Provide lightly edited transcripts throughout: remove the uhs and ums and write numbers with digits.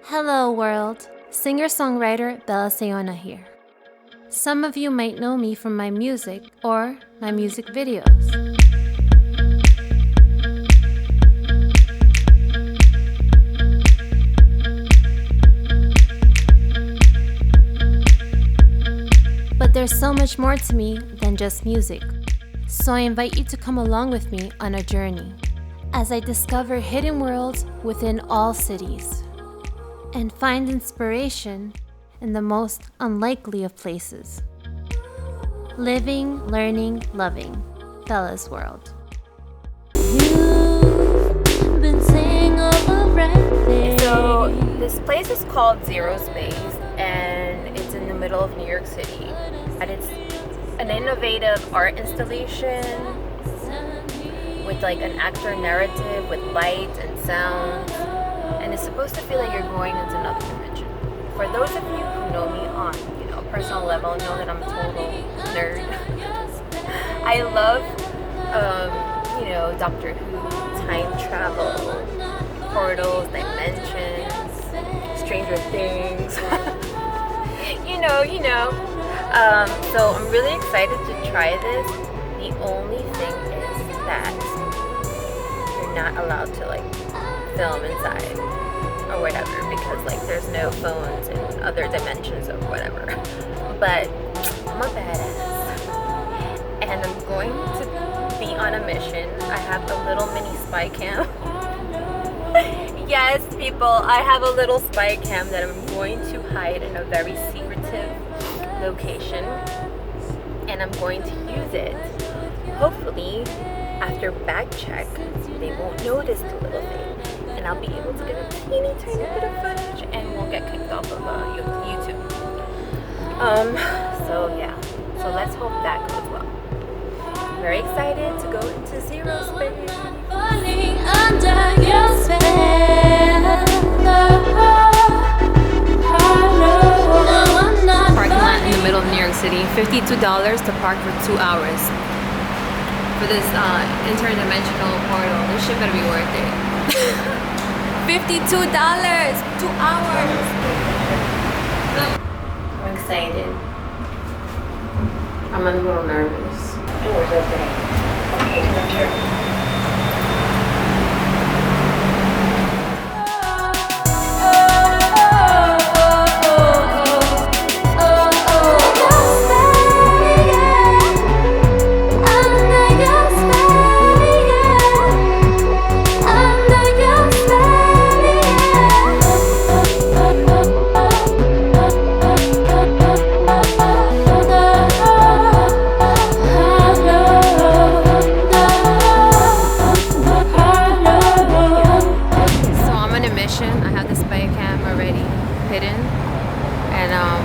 Hello world, singer-songwriter Bella Saona here. Some of you might know me from my music or my music videos. But there's so much more to me than just music. So I invite you to come along with me on a journey as I discover hidden worlds within all cities and find inspiration in the most unlikely of places. Living, learning, loving. Bella's World. You've been saying already. So this place is called Zero Space and it's in the middle of New York City. And it's an innovative art installation with like an actor narrative with lights and sounds. And it's supposed to feel like you're going into another dimension. For those of you who know me on, a personal level, know that I'm a total nerd. I love, Doctor Who, time travel, portals, dimensions, Stranger Things. So I'm really excited to try this. The only thing is that you're not allowed to film inside or whatever because there's no phones in other dimensions or whatever. But I'm a badass and I'm going to be on a mission. I have a little mini spy cam. Yes, people, I have a little spy cam that I'm going to hide in a very secretive location and I'm going to use it. Hopefully, after back check, they won't notice the little thing and I'll be able to get a teeny tiny bit of footage and won't get kicked off of YouTube. So let's hope that goes well. Very excited to go into Zero Space. Falling under your spell. Parking lot in the middle of New York City. $52 to park for 2 hours. For this interdimensional portal. This shit better be worth it. $52, 2 hours. I'm excited. I'm a little nervous. Doors opening. Okay, sure.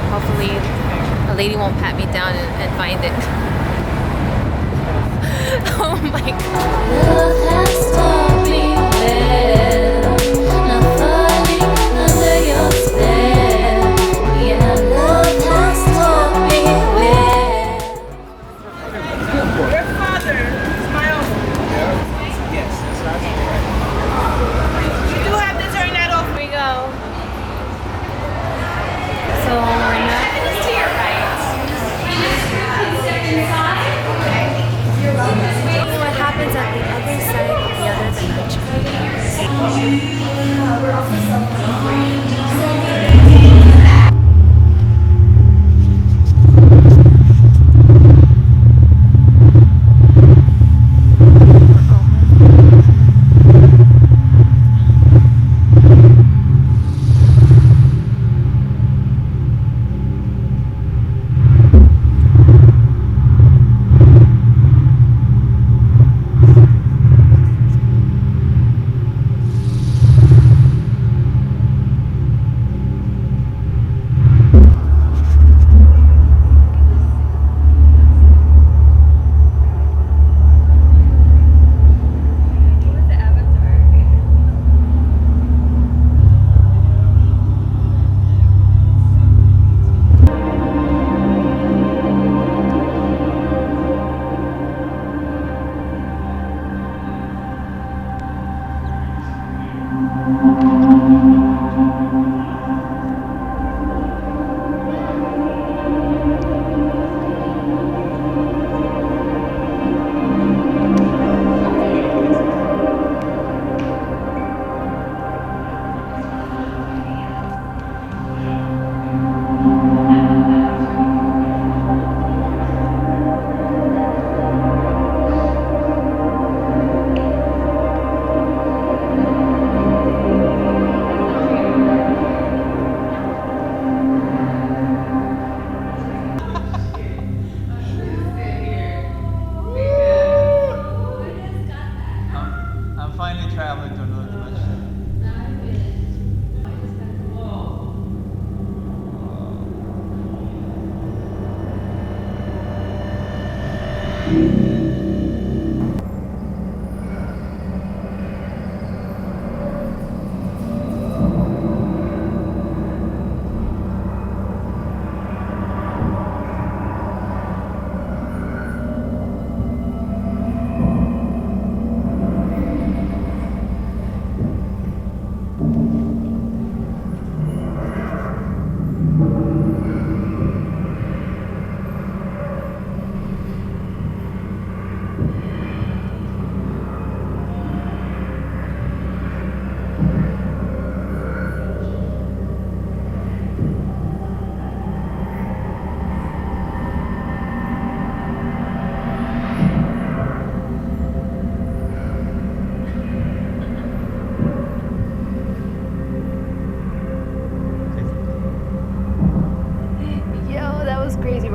Hopefully a lady won't pat me down and find it. Oh my god. Love has taught me well. I'm falling under your spell. Yeah, love has taught me well. Your father is my uncle. Yes, that's right. You do have to turn that off. Here we go. So we're not to your right. What happens at the other side of the other dimension?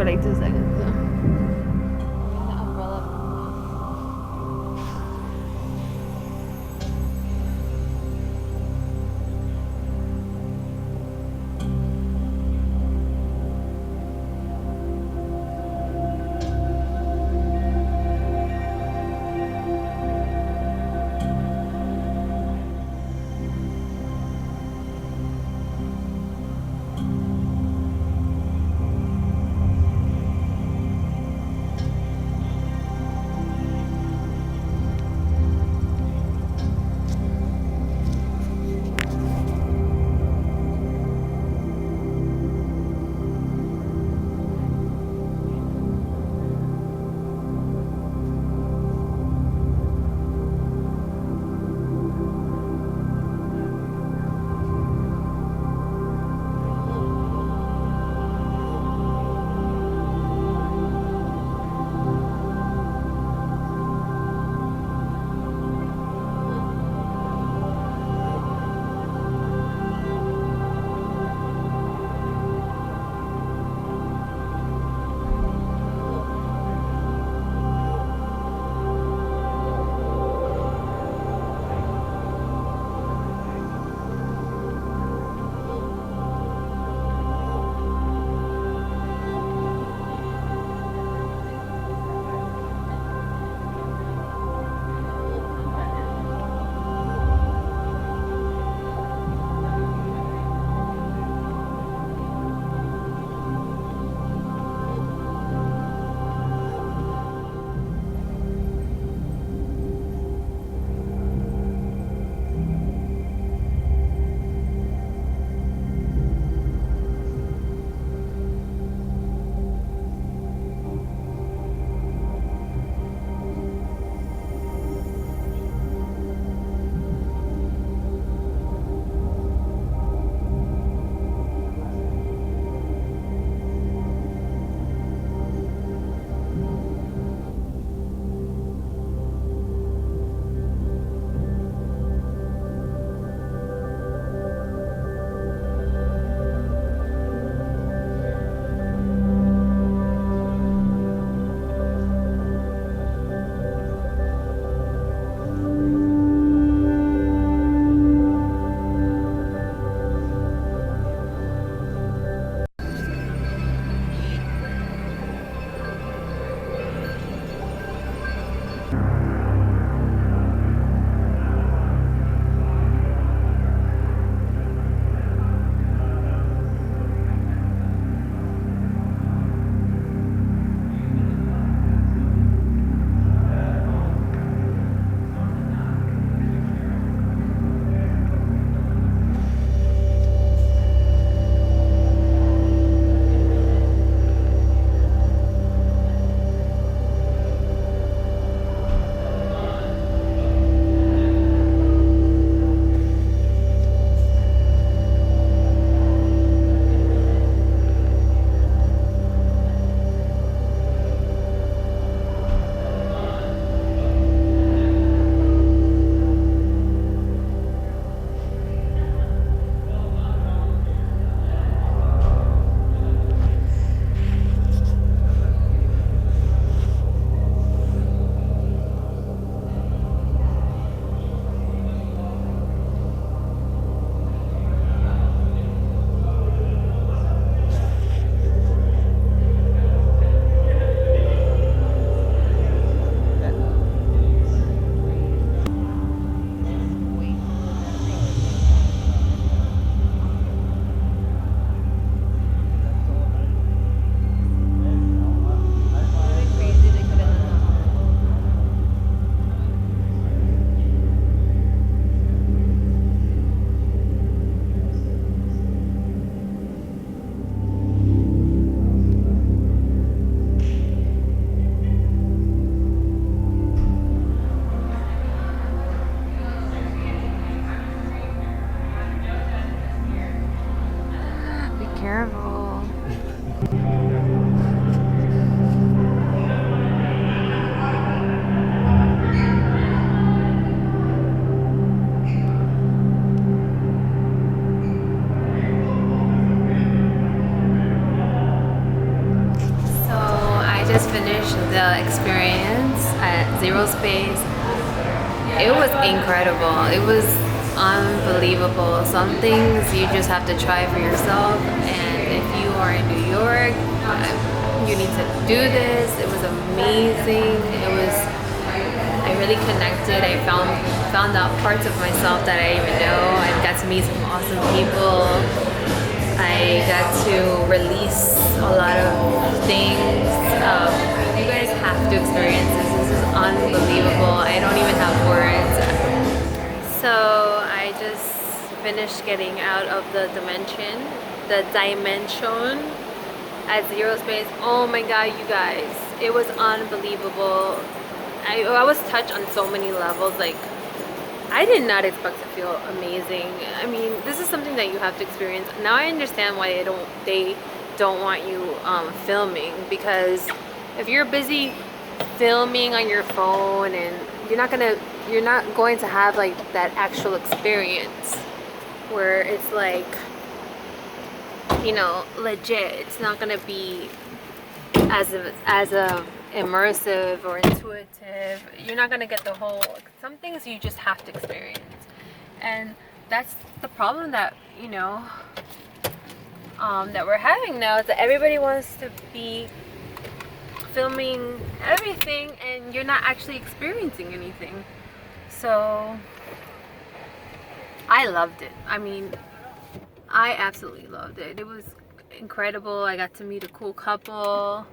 for like 2 seconds. So. The umbrella. experience at Zero Space, it was incredible. It was unbelievable. Some things you just have to try for yourself, and if you are in New York, you need to do this. It was amazing. I really connected. I found out parts of myself that I didn't even know. I got to meet some awesome people. I got to release a lot of things. You guys have to experience this. This is unbelievable. I don't even have words. So I just finished getting out of the dimension at Zero Space. Oh my god, you guys, it was unbelievable. I was touched on so many levels. Like, I did not expect to feel amazing. I mean, this is something that you have to experience. Now I understand why they don't want you filming, because if you're busy filming on your phone, and you're not going to have like that actual experience where it's like, you know, legit. It's not gonna be as a immersive or intuitive. You're not gonna get the whole. Some things you just have to experience, and that's the problem that, you know, that we're having now, is that everybody wants to be filming everything, and you're not actually experiencing anything. So I loved it. I mean, I absolutely loved it. It was incredible. I got to meet a cool couple.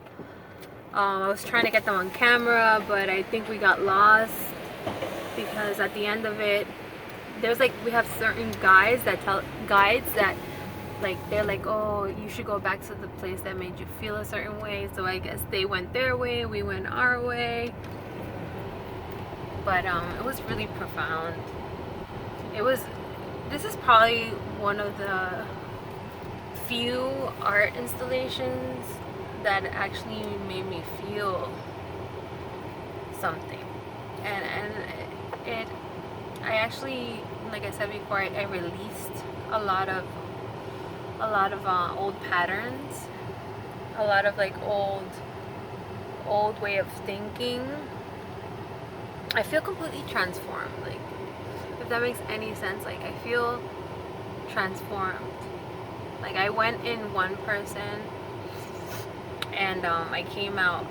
I was trying to get them on camera, but I think we got lost, because at the end of it, there's like, we have certain guides that like, they're like, oh, you should go back to the place that made you feel a certain way. So I guess they went their way, we went our way. But it was really profound. This is probably one of the few art installations that actually made me feel something. And I actually, like I said before, I released a lot of old patterns, a lot of like old way of thinking. I feel completely transformed. Like, if that makes any sense, like, I feel transformed. Like, I went in one person, and I came out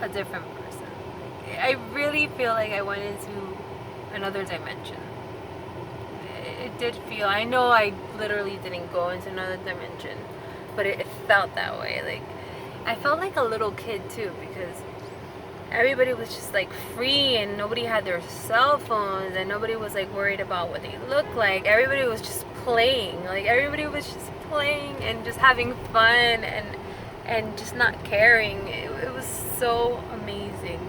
a different person. Like, I really feel like I went into another dimension. It did feel, I know I literally didn't go into another dimension, but it felt that way. Like, I felt like a little kid too, because everybody was just like free, and nobody had their cell phones, and nobody was like worried about what they looked like. Everybody was just playing. Like, everybody was just playing and just having fun, and just not caring. It was so amazing.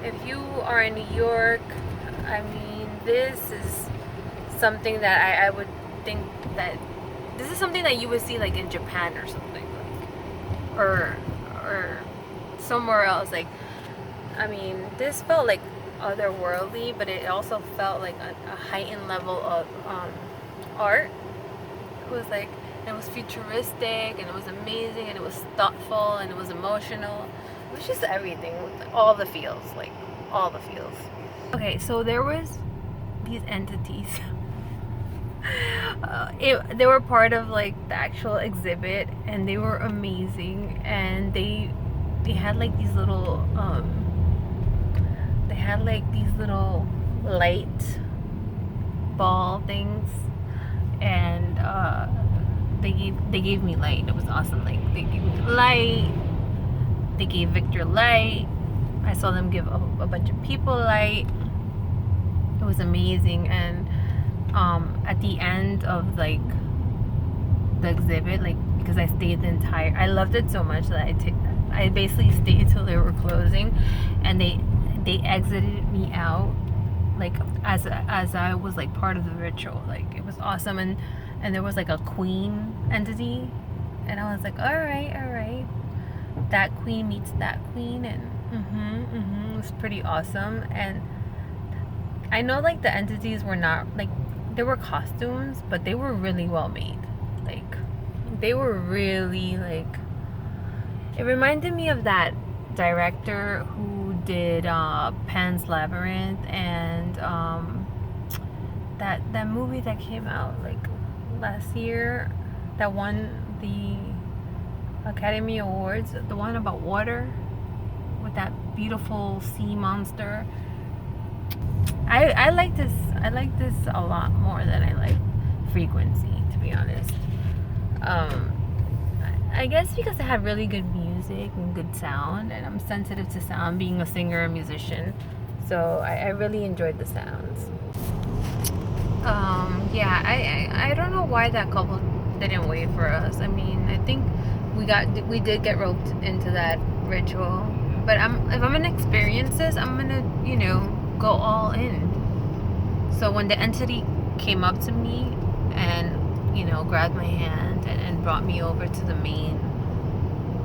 If you are in New York, I mean, this is something that I would think that this is something that you would see like in Japan or something, like, or somewhere else. Like, I mean, this felt like otherworldly, but it also felt like a heightened level of art. It was like, it was futuristic, and it was amazing, and it was thoughtful, and it was emotional. It was just everything, all the feels, like all the feels. Okay, so there was these entities. They were part of like the actual exhibit, and they were amazing, and they had like these little light ball things, and they gave me light. It was awesome. Like, they gave me light, they gave Victor light, I saw them give a bunch of people light. It was amazing. And at the end of like the exhibit, like, because I stayed I loved it so much that I basically stayed till they were closing, and they exited me out, like, as I was like part of the ritual. Like, it was awesome. And there was like a queen entity, and I was like, all right, that queen meets that queen, and it was pretty awesome. And I know like the entities were not like, they were costumes, but they were really well made. Like, they were really like, it reminded me of that director who did Pan's Labyrinth and that movie that came out like last year that won the Academy Awards, the one about water with that beautiful sea monster. I like this a lot more than I like Frequency, to be honest. I guess because it had really good music and good sound, and I'm sensitive to sound, being a singer and musician, so I really enjoyed the sounds. Yeah, I don't know why that couple didn't wait for us. I mean, I think we did get roped into that ritual, but if I'm gonna experience this, I'm gonna, you know, go all in. So when the entity came up to me and, you know, grabbed my hand and brought me over to the main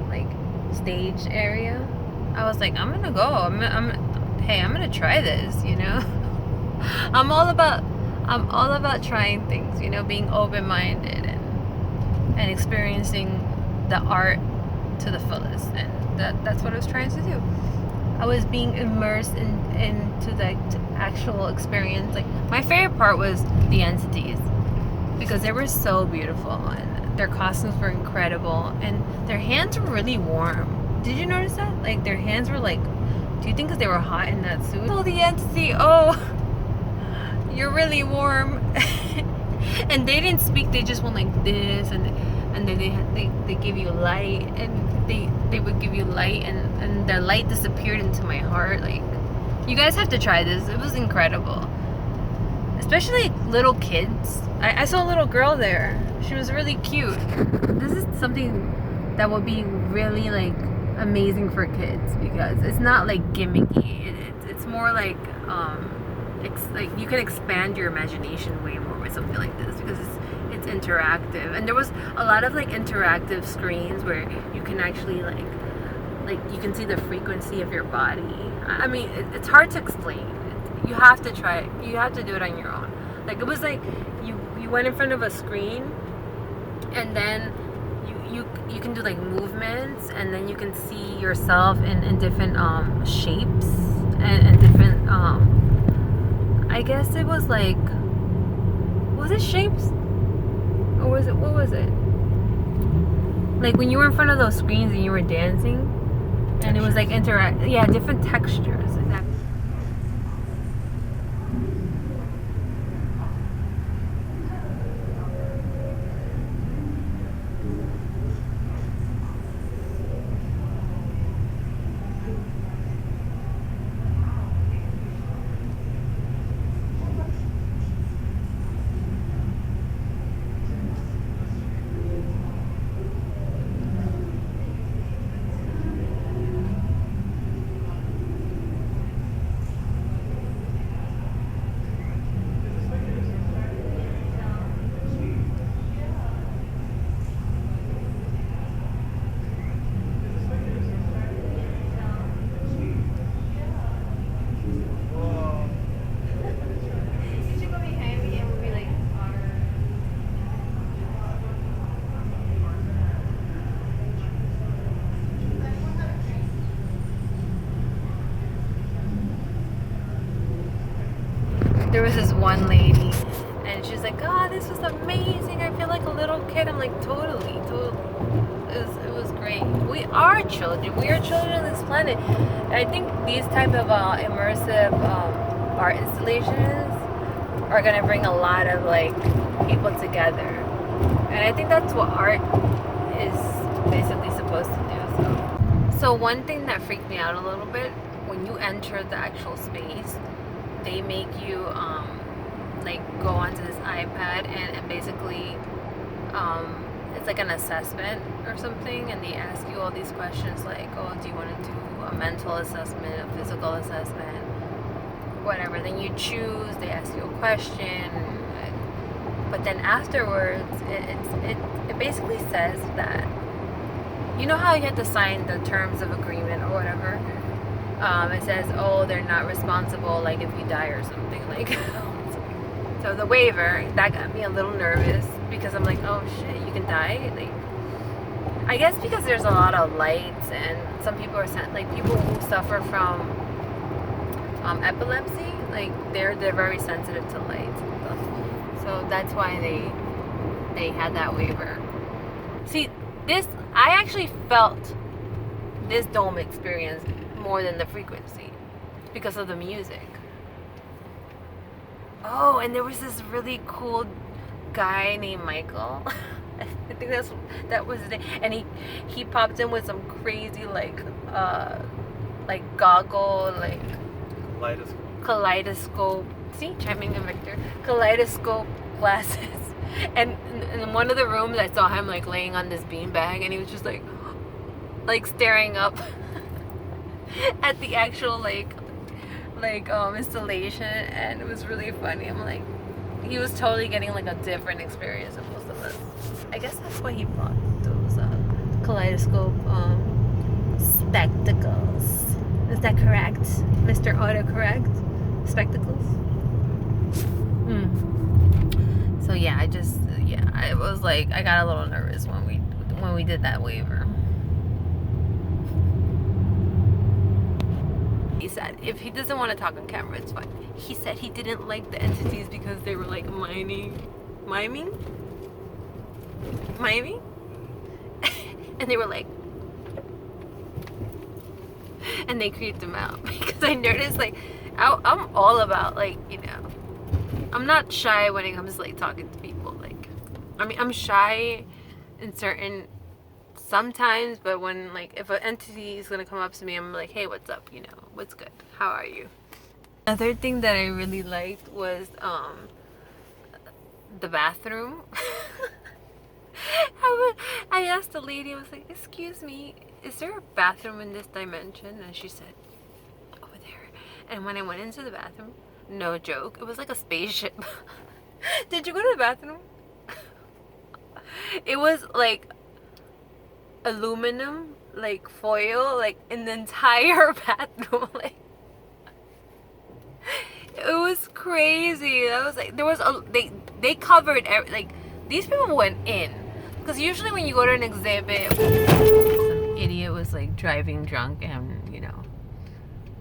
like stage area, I was like, I'm gonna go. I'm gonna try this, you know. I'm all about trying things, you know, being open-minded and experiencing the art to the fullest, and that's what I was trying to do. I was being immersed into the actual experience. Like, my favorite part was the entities, because they were so beautiful and their costumes were incredible and their hands were really warm. Did you notice that? Like, their hands were like, do you think because they were hot in that suit? Oh, the entity, oh, you're really warm. And they didn't speak, they just went like this, and then they give you light, and they would give you light, and their light disappeared into my heart. Like, you guys have to try this. It was incredible, especially little kids. I saw a little girl there. She was really cute. This is something that would be really like amazing for kids, because it's not like gimmicky. It's more like like you can expand your imagination way more with something like this, because it's interactive, and there was a lot of like interactive screens where you can actually like you can see the frequency of your body. I mean, it's hard to explain. You have to try it. You have to do it on your own. Like, it was like you went in front of a screen, and then you can do like movements, and then you can see yourself in different shapes and different I guess it was like, was it shapes? Or was it, what was it? Like when you were in front of those screens and you were dancing, and it was like different textures. Exactly. There was this one lady, and she's like, "Oh, this was amazing. I feel like a little kid." I'm like, totally. It was great. We are children. We are children on this planet. And I think these type of immersive art installations are gonna bring a lot of like people together, and I think that's what art is basically supposed to do. So one thing that freaked me out a little bit, when you enter the actual space, they make you like go onto this iPad, and basically it's like an assessment or something, and they ask you all these questions like, oh, do you want to do a mental assessment, a physical assessment, whatever. Then you choose, they ask you a question, but then afterwards it basically says that, you know how you have to sign the terms of agreement or whatever. It says, oh, they're not responsible, like if you die or something, like. So the waiver, that got me a little nervous, because I'm like, oh shit, you can die. Like, I guess because there's a lot of lights, and some people are like people who suffer from epilepsy, like they're very sensitive to lights and stuff. So that's why they had that waiver. See, I actually felt this dome experience more than the frequency because of the music. Oh, and there was this really cool guy named Michael. I think that was his name. And he popped in with some crazy like goggle, like kaleidoscope. See, chiming in Victor. Kaleidoscope glasses. And in one of the rooms, I saw him like laying on this beanbag, and he was just like staring up at the actual installation, and it was really funny. I'm like, he was totally getting like a different experience than most of us. I guess that's why he bought those kaleidoscope spectacles. Is that correct, Mr. Autocorrect? Spectacles. So yeah, I was like, I got a little nervous when we did that waiver. He said if he doesn't want to talk on camera, it's fine. He said he didn't like the entities because they were like miming, and they were like, and they creeped him out because I noticed like I'm all about like, you know, I'm not shy when it comes to like talking to people. Like, I mean, I'm shy in certain sometimes, but when like if an entity is gonna come up to me, I'm like, hey, what's up? You know, what's good? How are you? Another thing that I really liked was the bathroom. I asked the lady, I was like, excuse me, is there a bathroom in this dimension? And she said, over there. And when I went into the bathroom, no joke, it was like a spaceship. Did you go to the bathroom? It was like aluminum, like foil, like in the entire bathroom. Like, it was crazy. That was like, there was they covered like, these people went in, because usually when you go to an exhibit, some idiot was like driving drunk, and you know,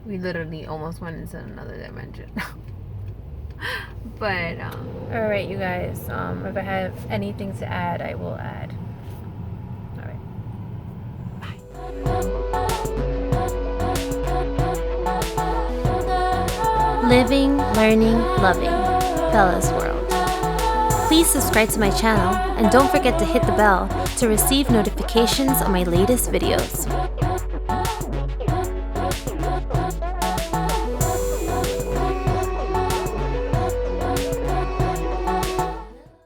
we literally almost went into another dimension. But all right, you guys, if I have anything to add, I will add. All right, bye. Living, learning, loving. Bella's World. Please subscribe to my channel and don't forget to hit the bell to receive notifications on my latest videos.